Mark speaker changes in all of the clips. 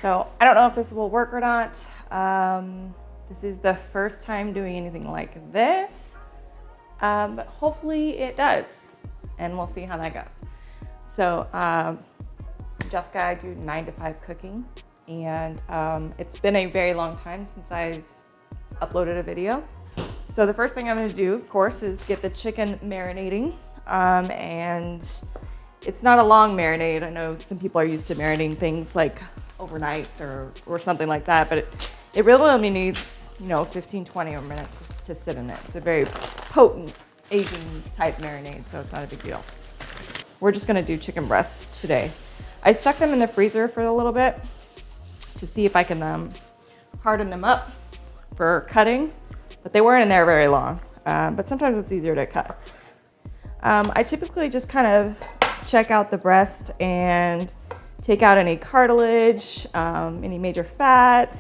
Speaker 1: So I don't know if this will work or not. This is the first time doing anything like this, but hopefully it does, and we'll see how that goes. So Jessica, I do 9 to 5 cooking, and it's been a very long time since I've uploaded a video. So the first thing I'm gonna do, of course, is get the chicken marinating, and it's not a long marinade. I know some people are used to marinating things like overnight or something like that, but it really only needs, 15, 20 minutes to sit in it. It's a very potent Asian type marinade, so it's not a big deal. We're just gonna do chicken breasts today. I stuck them in the freezer for a little bit to see if I can harden them up for cutting, but they weren't in there very long. But sometimes it's easier to cut. I typically just kind of check out the breast and take out any cartilage, any major fat.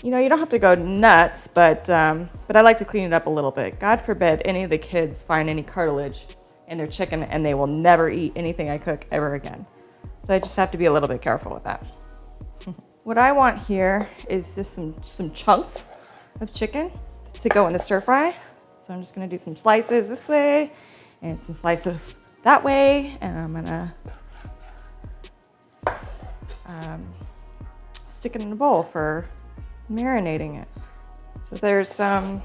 Speaker 1: You don't have to go nuts, but I like to clean it up a little bit. God forbid any of the kids find any cartilage in their chicken and they will never eat anything I cook ever again. So I just have to be a little bit careful with that. What I want here is just some chunks of chicken to go in the stir fry. So I'm just gonna do some slices this way and some slices that way, and I'm gonna stick it in a bowl for marinating it. So there's no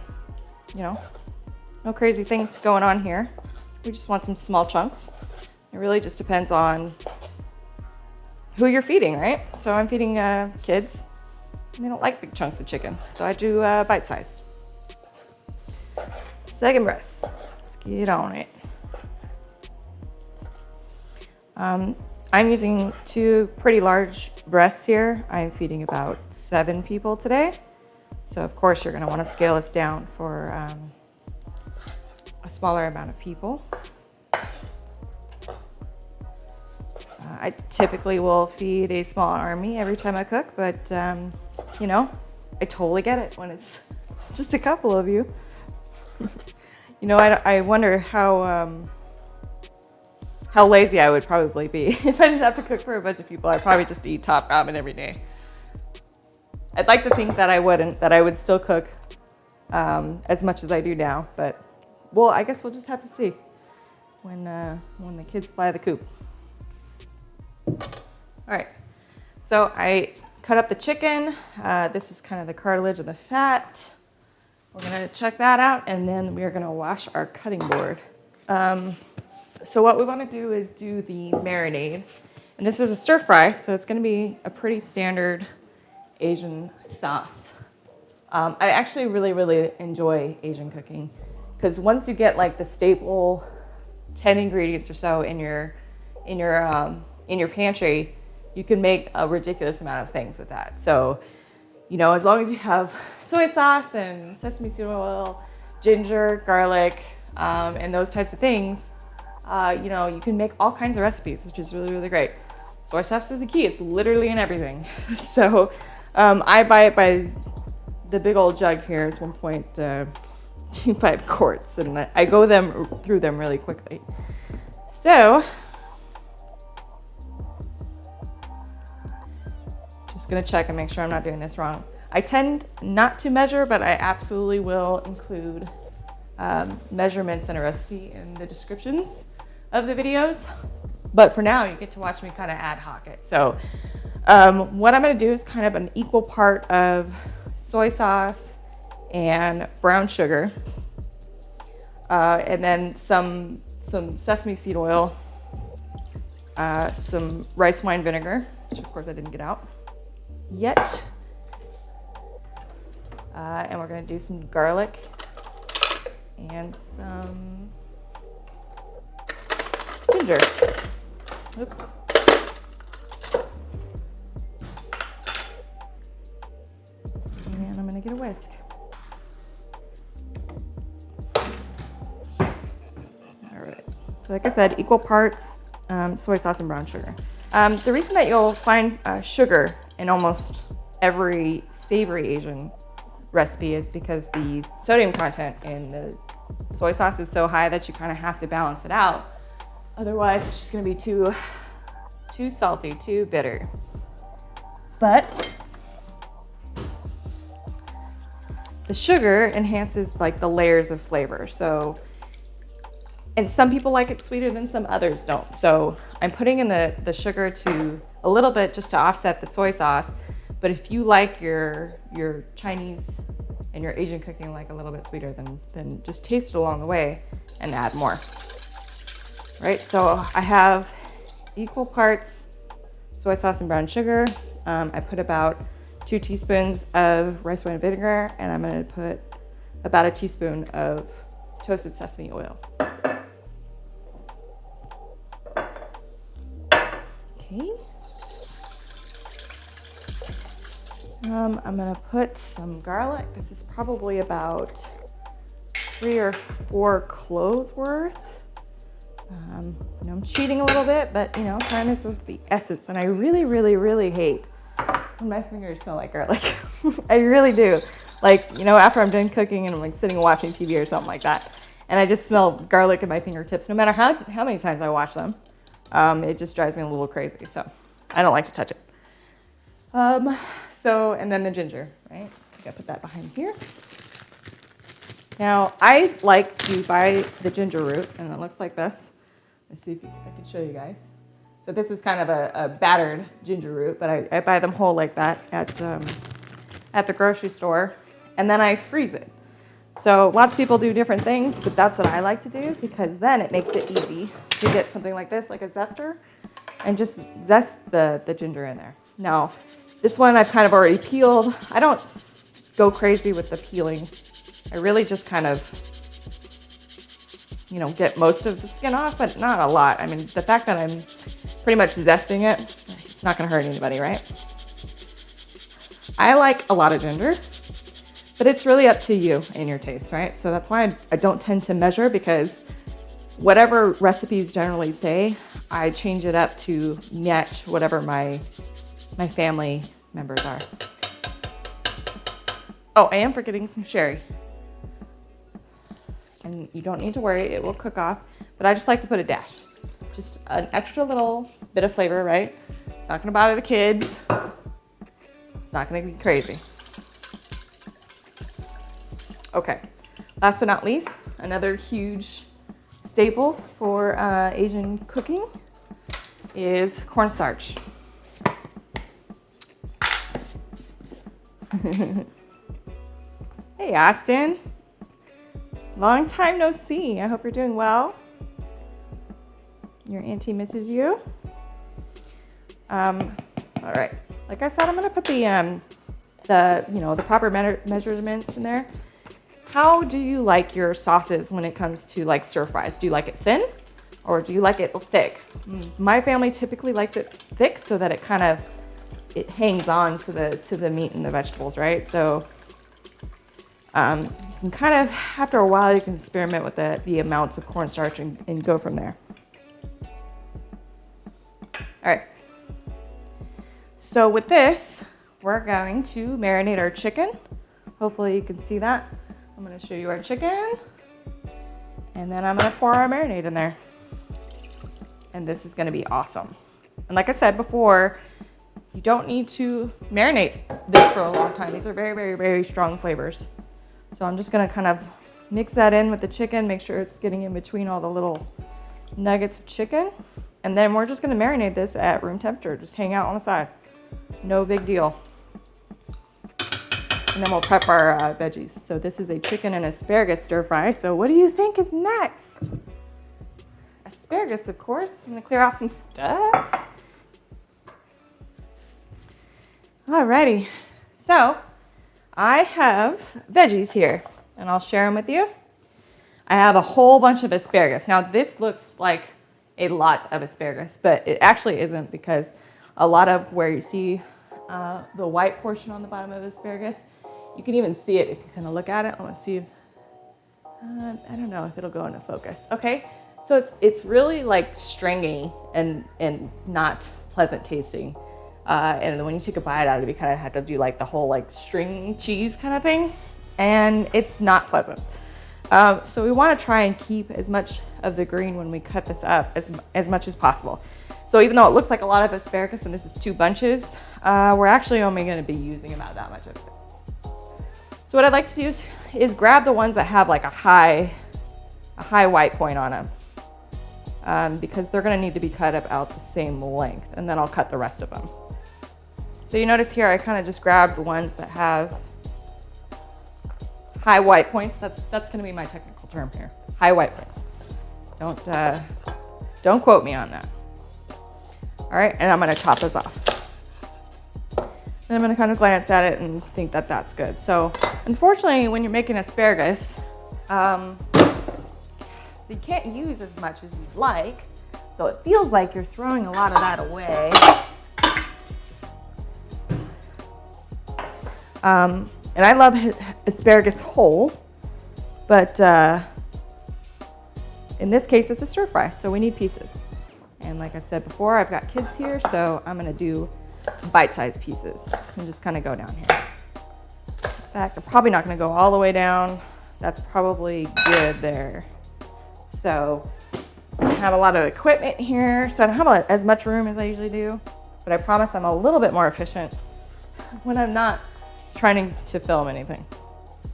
Speaker 1: crazy things going on here. We just want some small chunks. It really just depends on who you're feeding, right? So I'm feeding kids, and they don't like big chunks of chicken, so I do bite-sized. Second breast, let's get on it. I'm using 2 pretty large breasts here. I'm feeding about 7 people today. So of course you're gonna wanna scale this down for a smaller amount of people. I typically will feed a small army every time I cook, but I totally get it when it's just a couple of you. I wonder how lazy I would probably be if I didn't have to cook for a bunch of people. I'd probably just eat top ramen every day. I'd like to think that I wouldn't, that I would still cook as much as I do now, but I guess we'll just have to see when the kids fly the coop. All right, so I cut up the chicken. This is kind of the cartilage and the fat. We're gonna check that out, and then we're gonna wash our cutting board. So what we wanna do is do the marinade. And this is a stir fry, so it's gonna be a pretty standard Asian sauce. I actually really, really enjoy Asian cooking, because once you get like the staple 10 ingredients or so in your pantry, you can make a ridiculous amount of things with that. So, as long as you have soy sauce and sesame seed oil, ginger, garlic, and those types of things, you can make all kinds of recipes, which is really, really great. Soy sauce is the key. It's literally in everything. So I buy it by the big old jug here. It's 1.25 quarts, and I go through them really quickly. So just gonna check and make sure I'm not doing this wrong. I tend not to measure, but I absolutely will include measurements in a recipe in the descriptions of the videos. But for now, you get to watch me kind of ad hoc it. So what I'm gonna do is kind of an equal part of soy sauce and brown sugar, and then some sesame seed oil, some rice wine vinegar, which of course I didn't get out yet. And we're gonna do some garlic and some ginger. Oops. And I'm gonna get a whisk. All right, so like I said, equal parts soy sauce and brown sugar. The reason that you'll find sugar in almost every savory Asian recipe is because the sodium content in the soy sauce is so high that you kind of have to balance it out. Otherwise, it's just gonna be too salty, too bitter. but the sugar enhances like the layers of flavor. So, and some people like it sweeter than some others don't. So I'm putting in the sugar to a little bit just to offset the soy sauce. But if you like your Chinese and your Asian cooking like a little bit sweeter, then just taste it along the way and add more. Right, so I have equal parts soy sauce and brown sugar. I put about 2 teaspoons of rice wine vinegar, and I'm gonna put about a teaspoon of toasted sesame oil. Okay. I'm gonna put some garlic. This is probably about 3 or 4 cloves worth. I'm cheating a little bit, but kindness is the essence. And I really, really, really hate when my fingers smell like garlic. I really do. Like, after I'm done cooking and I'm like sitting and watching TV or something like that, and I just smell garlic in my fingertips, no matter how many times I wash them, it just drives me a little crazy. So I don't like to touch it. And then the ginger, right? I gotta put that behind here. Now, I like to buy the ginger root, and it looks like this. Let's see if I can show you guys. So this is kind of a battered ginger root, but I buy them whole like that at the grocery store, and then I freeze it. So lots of people do different things, but that's what I like to do because then it makes it easy to get something like this, like a zester, and just zest the ginger in there. Now, this one I've kind of already peeled. I don't go crazy with the peeling. I really just kind of, get most of the skin off, but not a lot. I mean, the fact that I'm pretty much zesting it, it's not gonna hurt anybody, right? I like a lot of ginger, but it's really up to you and your taste, right? So that's why I don't tend to measure, because whatever recipes generally say, I change it up to match whatever my family members are. Oh, I am forgetting some sherry. And you don't need to worry, it will cook off, but I just like to put a dash. Just an extra little bit of flavor, right? It's not gonna bother the kids. It's not gonna be crazy. Okay, last but not least, another huge staple for Asian cooking is cornstarch. Hey, Austin. Long time no see. I hope you're doing well. Your auntie misses you. All right. Like I said, I'm gonna put the proper measurements in there. How do you like your sauces when it comes to like stir fries? Do you like it thin, or do you like it thick? My family typically likes it thick so that it hangs on to the meat and the vegetables, right? So you can kind of, after a while, you can experiment with the amounts of cornstarch and go from there. All right. So with this, we're going to marinate our chicken. Hopefully you can see that. I'm gonna show you our chicken, and then I'm gonna pour our marinade in there. And this is gonna be awesome. And like I said before, you don't need to marinate this for a long time. These are very, very, very strong flavors. So I'm just gonna kind of mix that in with the chicken, make sure it's getting in between all the little nuggets of chicken. And then we're just gonna marinate this at room temperature, just hang out on the side. No big deal. And then we'll prep our veggies. So this is a chicken and asparagus stir fry. So what do you think is next? Asparagus, of course. I'm gonna clear off some stuff. Alrighty, so I have veggies here, and I'll share them with you. I have a whole bunch of asparagus. Now this looks like a lot of asparagus, but it actually isn't, because a lot of where you see the white portion on the bottom of the asparagus, you can even see it if you kind of look at it. I want to see if, I don't know if it'll go into focus. Okay, so it's really like stringy and not pleasant tasting. And then when you take a bite out of it, you kind of have to do like the whole like string cheese kind of thing, and it's not pleasant. So we want to try and keep as much of the green when we cut this up as much as possible. So even though it looks like a lot of asparagus and this is 2 bunches, we're actually only gonna be using about that much of it. So what I'd like to do is grab the ones that have like a high white point on them, because they're gonna need to be cut about the same length, and then I'll cut the rest of them. So you notice here I kind of just grabbed the ones that have high white points. That's gonna be my technical term here, high white points. Don't quote me on that. All right, and I'm gonna chop this off. And I'm gonna kind of glance at it and think that that's good. So unfortunately, when you're making asparagus, you can't use as much as you'd like. So it feels like you're throwing a lot of that away. And I love asparagus whole, but in this case, it's a stir fry, so we need pieces. And like I've said before, I've got kids here, so I'm gonna do bite-sized pieces and just kind of go down here. In fact, I'm probably not gonna go all the way down. That's probably good there. So I have a lot of equipment here, so I don't have as much room as I usually do, but I promise I'm a little bit more efficient when I'm not trying to film anything.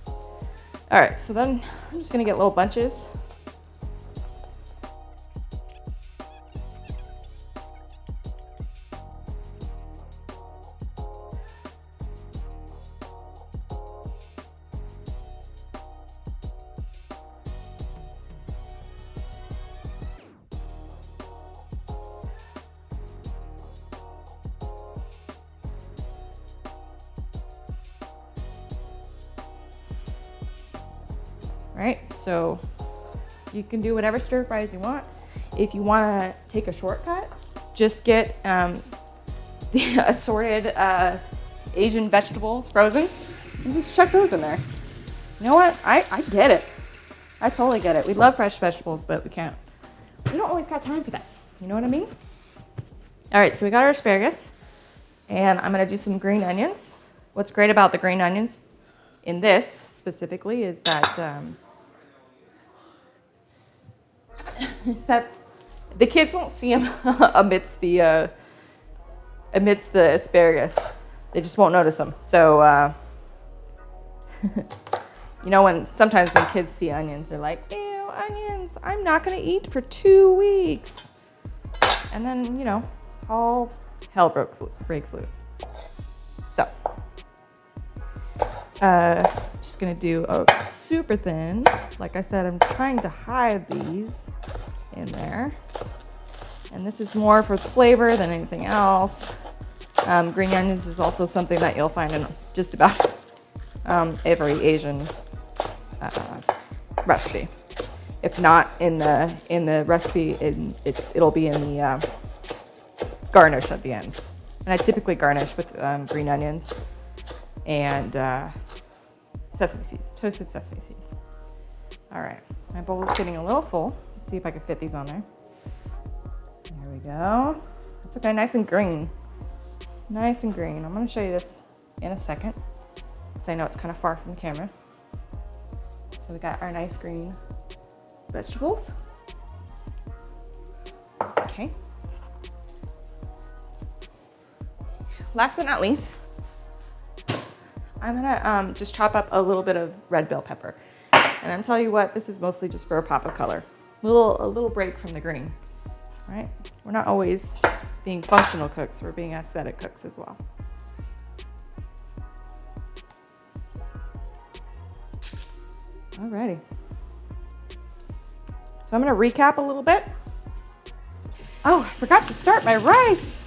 Speaker 1: All right, so then I'm just gonna get little bunches. Right, so you can do whatever stir fries you want. If you want to take a shortcut, just get the assorted Asian vegetables frozen and just chuck those in there. You know what? I get it. I totally get it. We love fresh vegetables, but we don't always got time for that. You know what I mean? All right, so we got our asparagus, and I'm gonna do some green onions. What's great about the green onions in this specifically is that the kids won't see them amidst the asparagus. They just won't notice them. So you know, sometimes when kids see onions, they're like, ew, onions, I'm not gonna eat for 2 weeks. And then, you know, all hell breaks loose. So just gonna do a super thin. Like I said, I'm trying to hide these in there. And this is more for flavor than anything else. Green onions is also something that you'll find in just about every Asian recipe. If not in the recipe, it'll be in the garnish at the end. And I typically garnish with green onions and sesame seeds, toasted sesame seeds. All right, my bowl is getting a little full. Let's see if I can fit these on there. There we go. It's okay, nice and green. Nice and green. I'm gonna show you this in a second, because I know it's kind of far from the camera. So we got our nice green vegetables. Okay. Last but not least, I'm gonna just chop up a little bit of red bell pepper. And I'm telling you what, this is mostly just for a pop of color. A little break from the green, right? We're not always being functional cooks, we're being aesthetic cooks as well. Alrighty. So I'm gonna recap a little bit. Oh, I forgot to start my rice.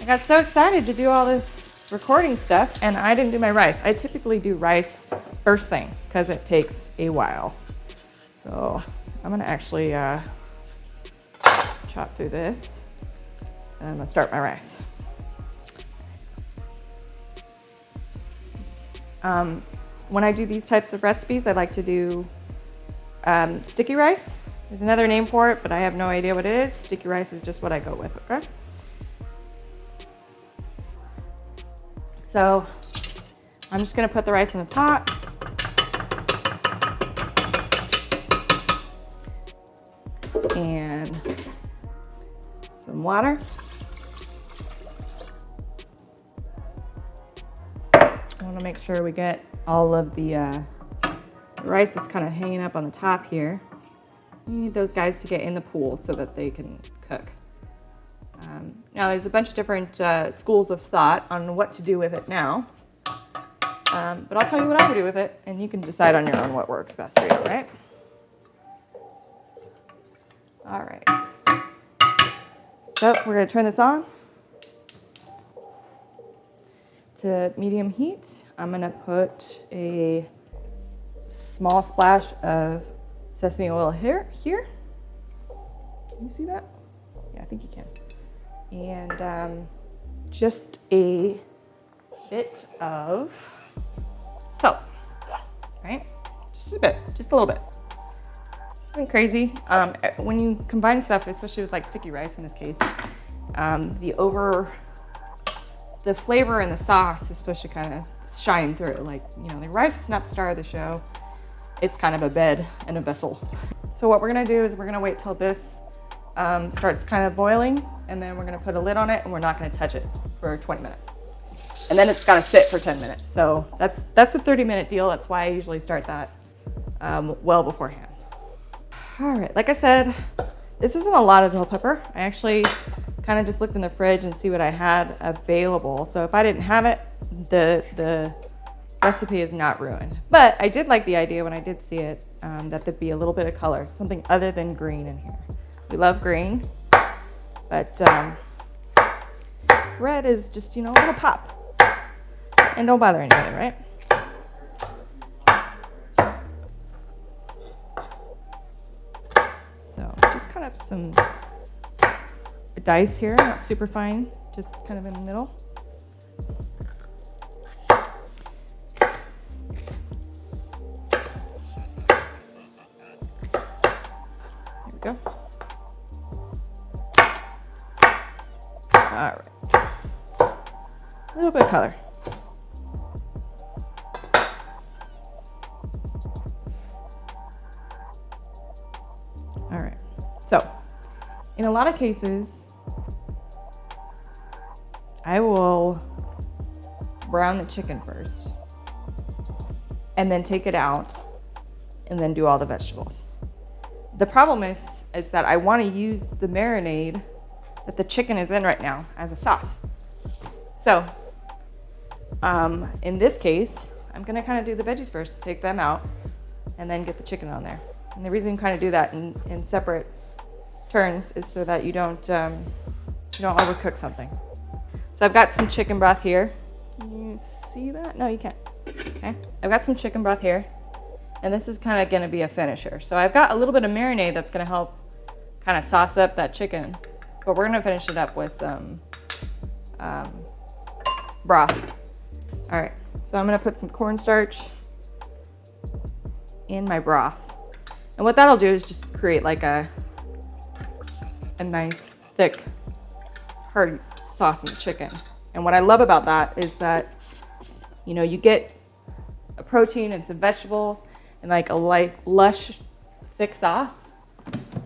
Speaker 1: I got so excited to do all this recording stuff and I didn't do my rice. I typically do rice first thing because it takes a while. So I'm gonna actually chop through this and I'm gonna start my rice. When I do these types of recipes, I like to do sticky rice. There's another name for it, but I have no idea what it is. Sticky rice is just what I go with, okay? So I'm just gonna put the rice in the pot. And some water. want to make sure we get all of the rice that's kind of hanging up on the top here. You need those guys to get in the pool so that they can cook. Now there's a bunch of different schools of thought on what to do with it now. But I'll tell you what I would do with it, and you can decide on your own what works best for you, right? All right. So we're going to turn this on to medium heat. I'm going to put a small splash of sesame oil here. Can you see that? Yeah, I think you can. And just a bit of salt, right? Just a bit, just a little bit. This isn't crazy. When you combine stuff, especially with like sticky rice in this case, the flavor in the sauce is supposed to kind of shine through. Like, you know, the rice is not the star of the show. It's kind of a bed and a vessel. So what we're gonna do is we're gonna wait till this starts kind of boiling, and then we're gonna put a lid on it, and we're not gonna touch it for 20 minutes. And then it's gotta sit for 10 minutes. So that's a 30-minute deal. That's why I usually start that well beforehand. All right, like I said, this isn't a lot of bell pepper. I actually kind of just looked in the fridge and see what I had available. So if I didn't have it, the recipe is not ruined. But I did like the idea when I did see it that there'd be a little bit of color, something other than green in here. We love green, but red is just, you know, a little pop. And don't bother anybody, right? So just kind of some dice here, not super fine, just kind of in the middle. There we go. All right. A little bit of color. All right. So, in a lot of cases, I will brown the chicken first and then take it out and then do all the vegetables. The problem is that I want to use the marinade that the chicken is in right now as a sauce. So in this case, I'm going to kind of do the veggies first, take them out, and then get the chicken on there. And the reason you kind of do that in separate turns is so that you don't overcook something. So I've got some chicken broth here. Can you see that? No, you can't. Okay. I've got some chicken broth here, and this is kind of going to be a finisher. So I've got a little bit of marinade that's going to help kind of sauce up that chicken, but we're going to finish it up with some broth. All right. So I'm going to put some cornstarch in my broth. And what that'll do is just create like a nice, thick, hearty sauce in the chicken. And what I love about that is that, you know, you get a protein and some vegetables and like a light, lush, thick sauce,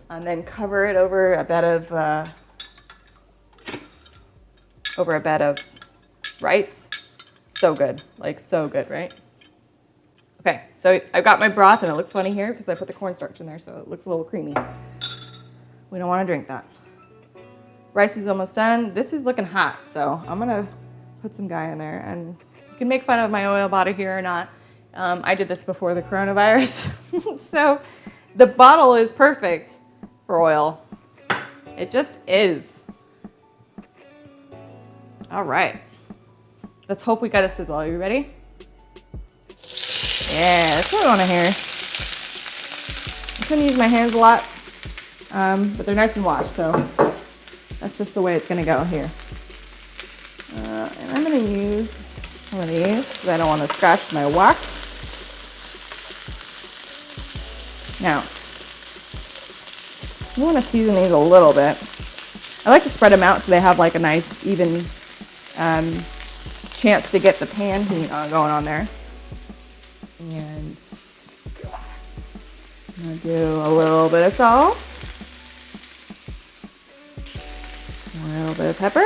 Speaker 1: and then cover it over a bed of rice. So good, like so good, right? Okay, so I've got my broth, and it looks funny here because I put the cornstarch in there, so it looks a little creamy. We don't want to drink that. Rice is almost done. This is looking hot, so I'm gonna put some guy in there, and you can make fun of my oil bottle here or not. I did this before the coronavirus, so the bottle is perfect for oil. It just is. All right, let's hope we got a sizzle. Are you ready? Yeah, that's what I want to hear. I couldn't use my hands a lot, but they're nice and washed, so that's just the way it's going to go here. And I'm going to use one of these because I don't want to scratch my wok. Now, you want to season these a little bit. I like to spread them out so they have like a nice, even chance to get the pan heat going on there. And I'm going to do a little bit of salt, a little bit of pepper,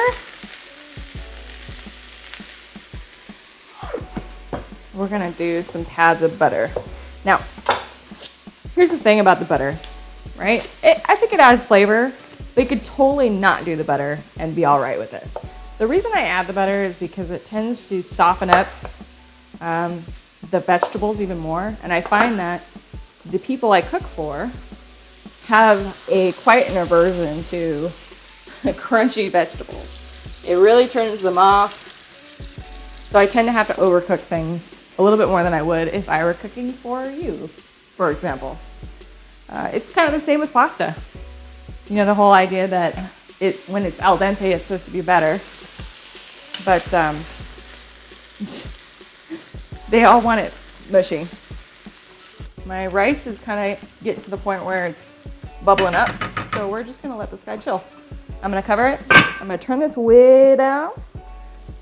Speaker 1: we're gonna do some pads of butter. Now, here's the thing about the butter, right? I think it adds flavor, but you could totally not do the butter and be all right with this. The reason I add the butter is because it tends to soften up the vegetables even more. And I find that the people I cook for have quite an aversion to crunchy vegetables. It really turns them off. So I tend to have to overcook things a little bit more than I would if I were cooking for you, for example. It's kind of the same with pasta. You know, the whole idea that when it's al dente, it's supposed to be better. But they all want it mushy. My rice is kind of getting to the point where it's bubbling up. So we're just gonna let this guy chill. I'm gonna cover it. I'm gonna turn this way down.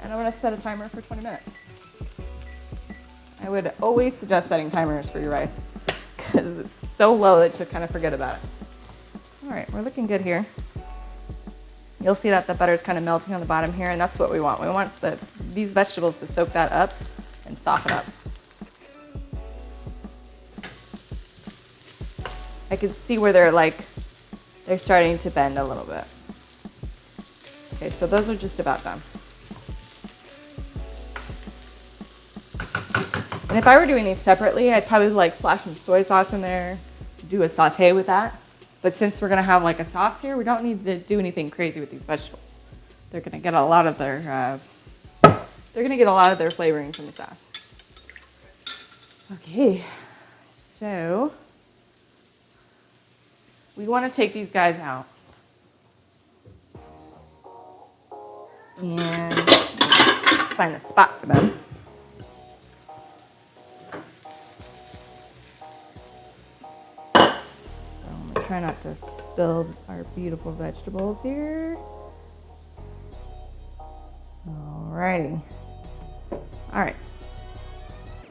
Speaker 1: And I'm gonna set a timer for 20 minutes. I would always suggest setting timers for your rice because it's so low that you kind of forget about it. All right, we're looking good here. You'll see that the butter's kind of melting on the bottom here, and that's what we want. We want these vegetables to soak that up and soften up. I can see where they're starting to bend a little bit. Okay, so those are just about done. And if I were doing these separately, I'd probably splash some soy sauce in there, do a saute with that. But since we're gonna have a sauce here, we don't need to do anything crazy with these vegetables. They're gonna get a lot of their flavoring from the sauce. Okay, so we want to take these guys out and find a spot for them. Try not to spill our beautiful vegetables here. Alrighty. All right.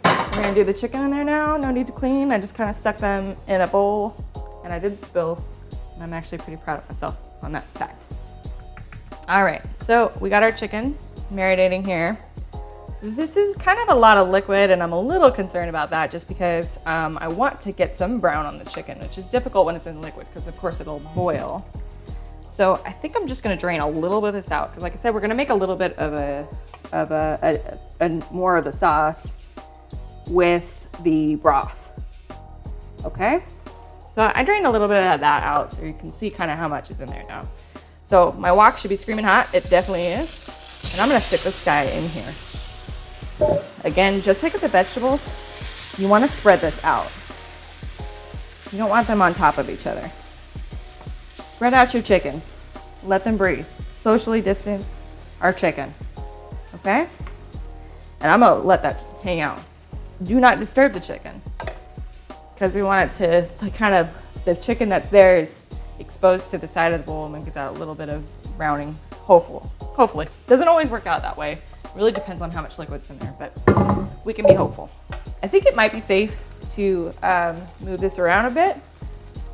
Speaker 1: We're gonna do the chicken in there now. No need to clean. I just kind of stuck them in a bowl and I didn't spill. And I'm actually pretty proud of myself on that fact. All right, so we got our chicken marinating here. This is kind of a lot of liquid and I'm a little concerned about that just because I want to get some brown on the chicken, which is difficult when it's in liquid because of course it'll boil. So I think I'm just gonna drain a little bit of this out because like I said, we're gonna make a little bit of more of the sauce with the broth, okay? So I drained a little bit of that out so you can see kind of how much is in there now. So my wok should be screaming hot, it definitely is. And I'm gonna stick this guy in here. Again, just like with the vegetables, you want to spread this out. You don't want them on top of each other. Spread out your chickens. Let them breathe. Socially distance our chicken. Okay? And I'm going to let that hang out. Do not disturb the chicken because we want it to kind of, the chicken that's there is exposed to the side of the bowl and get that little bit of browning. Hopefully. Doesn't always work out that way. Really depends on how much liquid's in there, but we can be hopeful. I think it might be safe to move this around a bit.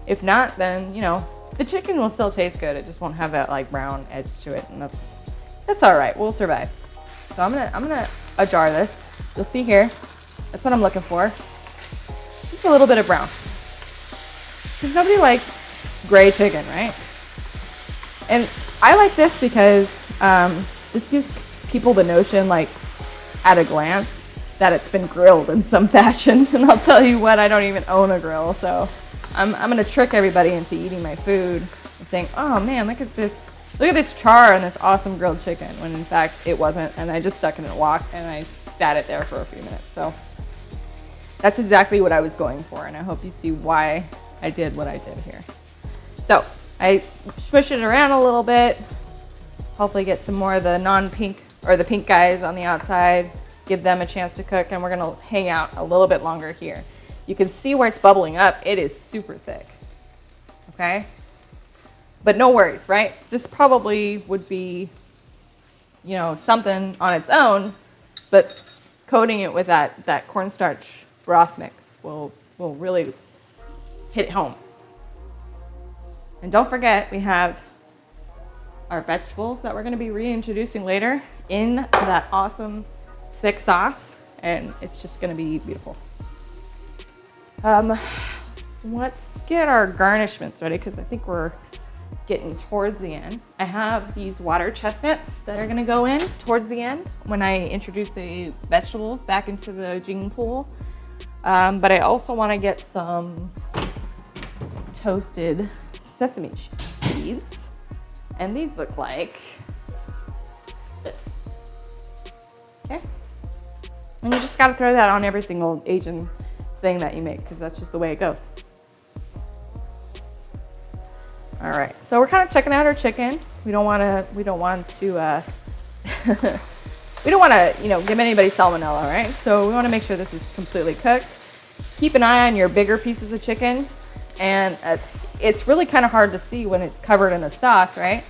Speaker 1: If not, then, you know, the chicken will still taste good. It just won't have that brown edge to it, and that's all right. We'll survive. So I'm gonna jar this. You'll see here. That's what I'm looking for. Just a little bit of brown. Because nobody likes gray chicken, right? And I like this because this gives people the notion, at a glance, that it's been grilled in some fashion. And I'll tell you what, I don't even own a grill, so I'm gonna trick everybody into eating my food and saying, oh man, look at this char and this awesome grilled chicken, when in fact it wasn't, and I just stuck it in a wok and I sat it there for a few minutes. So that's exactly what I was going for, and I hope you see why I did what I did here. So I smush it around a little bit, hopefully get some more of the non-pink or the pink guys on the outside, give them a chance to cook, and we're gonna hang out a little bit longer here. You can see where it's bubbling up. It is super thick, okay? But no worries, right? This probably would be, you know, something on its own, but coating it with that cornstarch broth mix will really hit home. And don't forget, we have our vegetables that we're gonna be reintroducing later in that awesome thick sauce. and it's just gonna be beautiful. Let's get our garnishments ready because I think we're getting towards the end. I have these water chestnuts that are gonna go in towards the end when I introduce the vegetables back into the gene pool. But I also wanna get some toasted sesame seeds. And these look like this, okay? And you just gotta throw that on every single Asian thing that you make because that's just the way it goes. All right, so we're kind of checking out our chicken. We don't want to, we don't want to, you know, give anybody salmonella, right? So we want to make sure this is completely cooked. Keep an eye on your bigger pieces of chicken, and it's really kind of hard to see when it's covered in a sauce, right?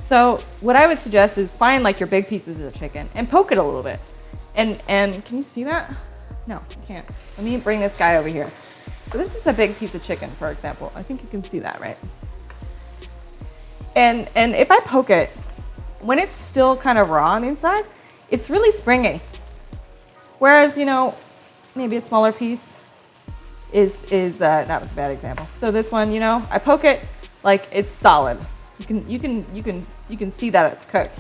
Speaker 1: So what I would suggest is find like your big pieces of chicken and poke it a little bit. And can you see that? No, you can't. Let me bring this guy over here. So this is a big piece of chicken, for example. I think you can see that, right? And if I poke it, when it's still kind of raw on the inside, it's really springy. Whereas, you know, maybe a smaller piece is that was a bad example. So this one, you know, I poke it like it's solid. You can see that it's cooked.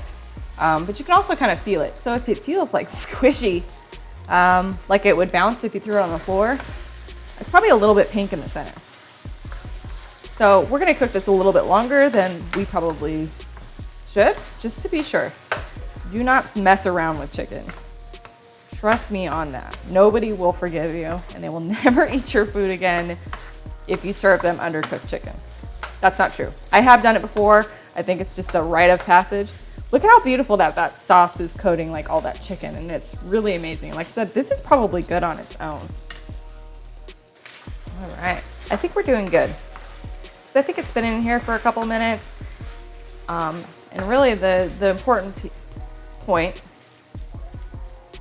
Speaker 1: But you can also kind of feel it. So if it feels like squishy, like it would bounce if you threw it on the floor, it's probably a little bit pink in the center. So we're gonna cook this a little bit longer than we probably should, just to be sure. Do not mess around with chicken. Trust me on that. Nobody will forgive you, and they will never eat your food again if you serve them undercooked chicken. That's not true. I have done it before. I think it's just a rite of passage. Look how beautiful that sauce is coating like all that chicken, and it's really amazing. Like I said, this is probably good on its own. All right, I think we're doing good. So I think it's been in here for a couple minutes. And really the important point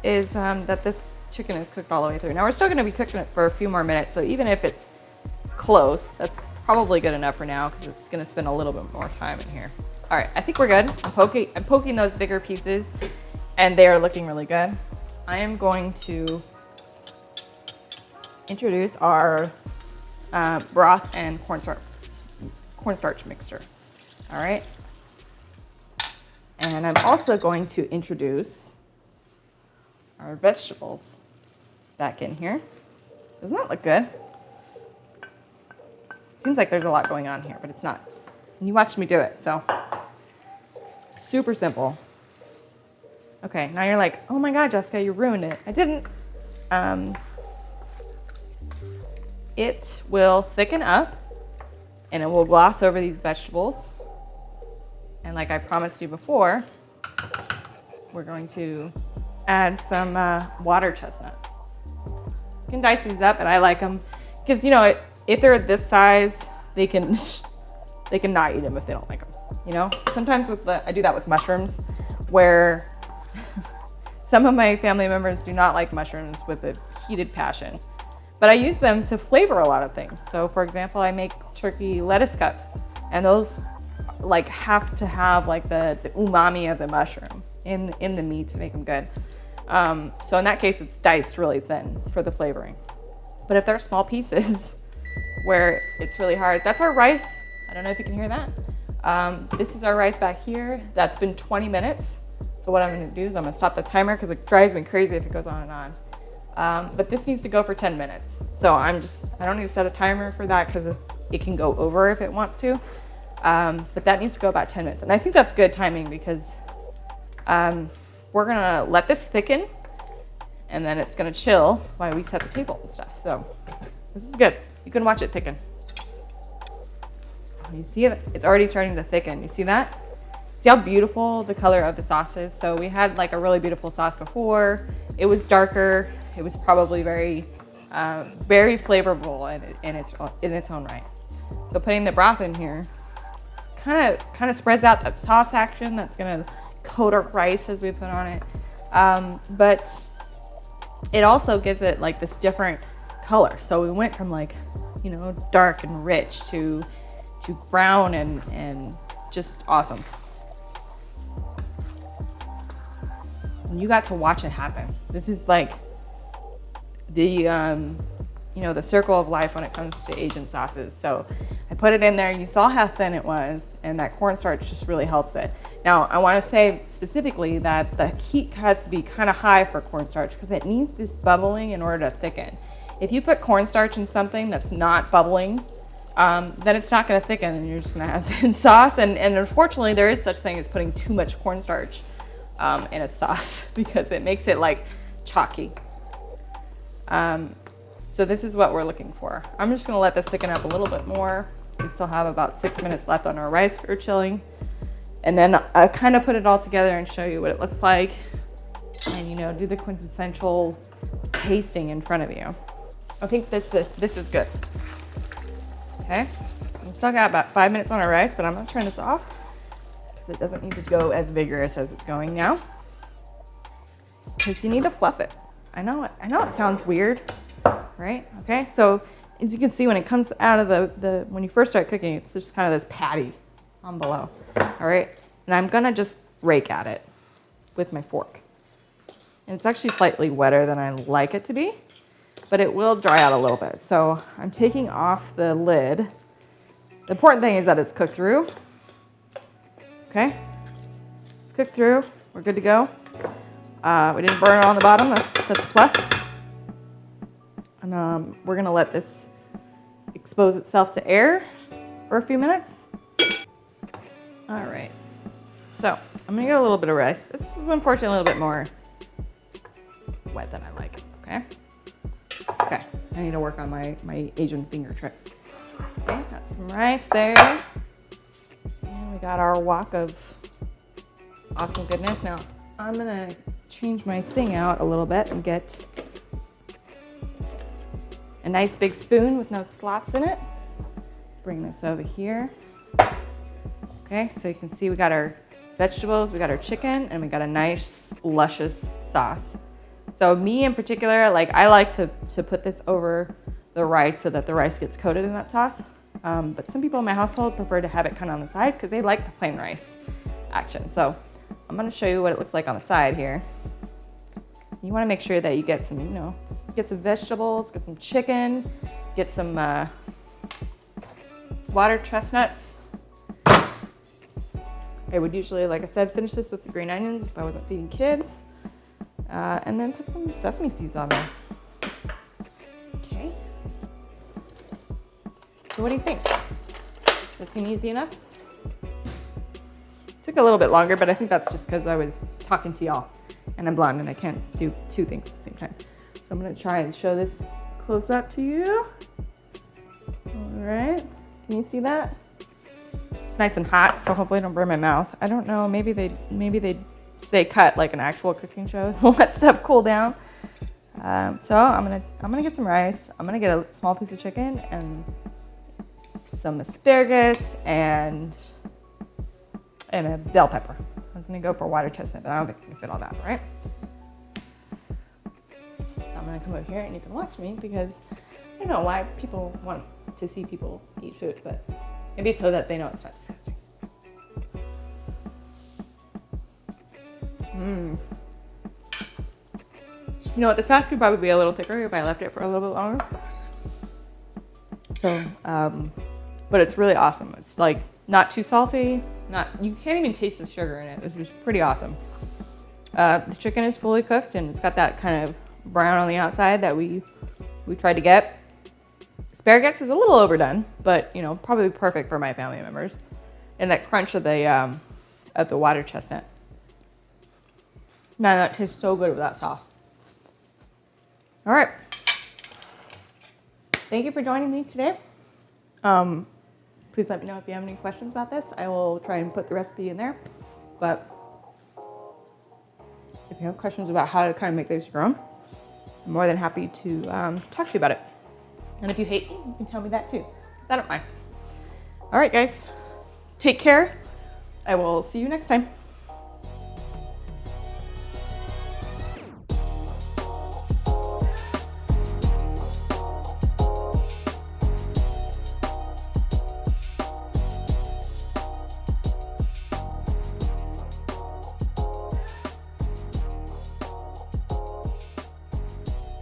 Speaker 1: is that this chicken is cooked all the way through. Now we're still gonna be cooking it for a few more minutes. So even if it's close, that's probably good enough for now because it's gonna spend a little bit more time in here. All right, I think we're good. I'm poking those bigger pieces and they are looking really good. I am going to introduce our broth and cornstarch mixture. All right. And I'm also going to introduce our vegetables back in here. Doesn't that look good? Seems like there's a lot going on here, but it's not. And you watched me do it, so super simple. Okay, now you're like, oh my God, Jessica, you ruined it. I didn't. It will thicken up and it will gloss over these vegetables. And like I promised you before, we're going to add some water chestnuts. You can dice these up, and I like them because, you know, if they're this size, they can not eat them if they don't like them. You know, sometimes I do that with mushrooms, where some of my family members do not like mushrooms with a heated passion. But I use them to flavor a lot of things. So for example, I make turkey lettuce cups, and those like have to have like the umami of the mushroom in the meat to make them good. So in that case, it's diced really thin for the flavoring. But if they're small pieces where it's really hard, that's our rice. I don't know if you can hear that. This is our rice back here. That's been 20 minutes. So what I'm gonna do is I'm gonna stop the timer because it drives me crazy if it goes on and on. But this needs to go for 10 minutes. So I don't need to set a timer for that because it can go over if it wants to. But that needs to go about 10 minutes. And I think that's good timing because we're gonna let this thicken and then it's gonna chill while we set the table and stuff. So this is good. You can watch it thicken. You see it? It's already starting to thicken. You see that? See how beautiful the color of the sauce is? So we had like a really beautiful sauce before. It was darker. It was probably very flavorful in its own right. So putting the broth in here kind of spreads out that sauce action that's gonna coat our rice as we put on it. But it also gives it like this different color. So we went from like, you know, dark and rich to brown and just awesome. And you got to watch it happen. This is like you know, the circle of life when it comes to Asian sauces. So I put it in there. You saw how thin it was, and that cornstarch just really helps it. Now, I want to say specifically that the heat has to be kind of high for cornstarch because it needs this bubbling in order to thicken. If you put cornstarch in something that's not bubbling, then it's not going to thicken, and you're just going to have thin sauce. And unfortunately, there is such thing as putting too much cornstarch in a sauce because it makes it like chalky. So this is what we're looking for. I'm just gonna let this thicken up a little bit more. We still have about 6 minutes left on our rice for chilling. And then I kind of put it all together and show you what it looks like. And you know, do the quintessential tasting in front of you. I think this is good. Okay, we still got about 5 minutes on our rice, but I'm gonna turn this off because it doesn't need to go as vigorous as it's going now. Because you need to fluff it. I know it sounds weird, right? Okay, so as you can see, when it comes out of when you first start cooking, it's just kind of this patty on below. All right, and I'm gonna just rake at it with my fork. And it's actually slightly wetter than I like it to be, but it will dry out a little bit. So I'm taking off the lid. The important thing is that it's cooked through. Okay, it's cooked through. We're good to go. We didn't burn it on the bottom, that's a plus. And we're gonna let this expose itself to air for a few minutes. All right, so I'm gonna get a little bit of rice. This is unfortunately a little bit more wet than I like, okay? It's okay, I need to work on my Asian finger trick. Okay, got some rice there. And we got our wok of awesome goodness. Now, I'm gonna change my thing out a little bit and get a nice big spoon with no slots in it. Bring this over here. Okay, so you can see we got our vegetables, we got our chicken, and we got a nice luscious sauce. So me in particular, like I like to put this over the rice so that the rice gets coated in that sauce. But some people in my household prefer to have it kind of on the side because they like the plain rice action. So I'm gonna show you what it looks like on the side here. You wanna make sure that you get some, you know, just get some vegetables, get some chicken, get some water chestnuts. I would usually, like I said, finish this with the green onions if I wasn't feeding kids. And then put some sesame seeds on there. Okay. So what do you think? Does it seem easy enough? Took a little bit longer, but I think that's just because I was talking to y'all and I'm blind and I can't do two things at the same time. So I'm gonna try and show this close up to you. All right, can you see that? It's nice and hot, so hopefully I don't burn my mouth. I don't know, maybe they stay cut like an actual cooking show, so let stuff cool down. So I'm gonna get some rice. I'm gonna get a small piece of chicken and some asparagus and a bell pepper. I was gonna go for water chestnut, but I don't think I can fit all that, right? So I'm gonna come over here and you can watch me because I don't know why people want to see people eat food, but maybe so that they know it's not disgusting. You know what, the sauce could probably be a little thicker if I left it for a little bit longer. So, but it's really awesome. It's like not too salty, you can't even taste the sugar in it. It's just pretty awesome. The chicken is fully cooked and it's got that kind of brown on the outside that we tried to get. Asparagus is a little overdone, but you know, probably perfect for my family members. And that crunch of the water chestnut. Man, that tastes so good with that sauce. All right. Thank you for joining me today. Please let me know if you have any questions about this. I will try and put the recipe in there. But if you have questions about how to kind of make this your own, I'm more than happy to talk to you about it. And if you hate me, you can tell me that too. I don't mind. All right, guys. Take care. I will see you next time.